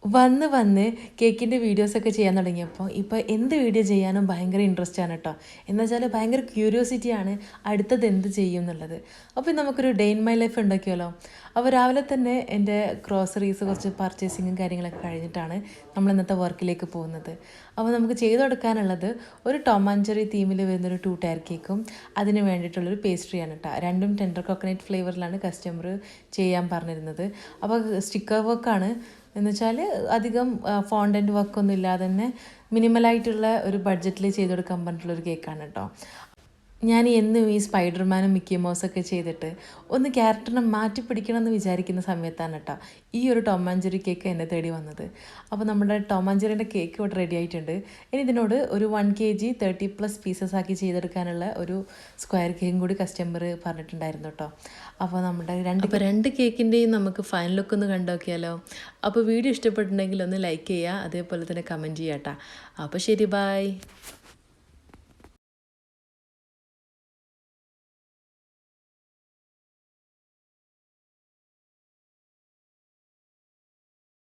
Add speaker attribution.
Speaker 1: വന്ന് വന്ന് കേക്കിൻ്റെ വീഡിയോസൊക്കെ ചെയ്യാൻ തുടങ്ങിയപ്പോൾ ഇപ്പോൾ എന്ത് വീഡിയോ ചെയ്യാനും ഭയങ്കര ഇൻട്രസ്റ്റ് ആണ് കേട്ടോ. എന്ന് വെച്ചാൽ ഭയങ്കര ക്യൂരിയോസിറ്റിയാണ് അടുത്തത് എന്ത് ചെയ്യും എന്നുള്ളത്. അപ്പോൾ നമുക്കൊരു ഡേ ഇൻ മൈ ലൈഫ് ഉണ്ടാക്കിയല്ലോ. അപ്പോൾ രാവിലെ തന്നെ എൻ്റെ ഗ്രോസറീസ് കുറച്ച് പർച്ചേസിങ്ങും കാര്യങ്ങളൊക്കെ കഴിഞ്ഞിട്ടാണ് നമ്മൾ ഇന്നത്തെ വർക്കിലേക്ക് പോകുന്നത്. അപ്പോൾ നമുക്ക് ചെയ്തു കൊടുക്കാനുള്ളത് ഒരു ടോം ആൻഡ് ജെറി തീമിൽ വരുന്നൊരു 2 ടയർ കേക്കും അതിന് വേണ്ടിയിട്ടുള്ളൊരു പേസ്ട്രിയാണ് കേട്ടോ. രണ്ടും ടെൻഡർ കോക്കനട്ട് ഫ്ലേവറിലാണ് കസ്റ്റമർ ചെയ്യാൻ പറഞ്ഞിരുന്നത്. അപ്പോൾ സ്റ്റിക്കർ വർക്കാണ് എന്ന് വെച്ചാൽ അധികം ഫോണ്ടൻറ്റ് വർക്കൊന്നും ഇല്ലാതെ തന്നെ മിനിമലായിട്ടുള്ള ഒരു ബഡ്ജറ്റിൽ ചെയ്ത് കൊടുക്കാൻ പറഞ്ഞിട്ടുള്ളൊരു കേക്കാണ് കേട്ടോ. ഞാൻ എന്നും ഈ സ്പൈഡർമാനും മിക്കി മൗസൊക്കെ ചെയ്തിട്ട് ഒന്ന് ക്യാരക്ടറിനെ മാറ്റി പിടിക്കണം എന്ന് വിചാരിക്കുന്ന സമയത്താണ് കേട്ടോ ഈ ഒരു ടോം ആൻഡ് ജെറി കേക്ക് എന്നെ തേടി വന്നത്. അപ്പോൾ നമ്മുടെ ടോം ആൻഡ് ജെറിൻ്റെ കേക്ക് ഇവിടെ റെഡി ആയിട്ടുണ്ട്. ഇനി ഇതിനോട് ഒരു 1 kg 30+ പീസസ് ആക്കി ചെയ്തെടുക്കാനുള്ള ഒരു സ്ക്വയർ കേക്കും കൂടി കസ്റ്റമർ പറഞ്ഞിട്ടുണ്ടായിരുന്നു കേട്ടോ. അപ്പോൾ നമ്മുടെ രണ്ട് കേക്കിൻ്റെയും നമുക്ക് ഫൈനൽ ലുക്ക് ഒന്ന് കണ്ടോക്കിയാലോ. അപ്പോൾ വീഡിയോ ഇഷ്ടപ്പെട്ടിട്ടുണ്ടെങ്കിൽ ഒന്ന് ലൈക്ക് ചെയ്യുക, അതേപോലെ തന്നെ കമൻറ്റ് ചെയ്യാം കേട്ടോ. അപ്പോൾ ശരി, ബൈ.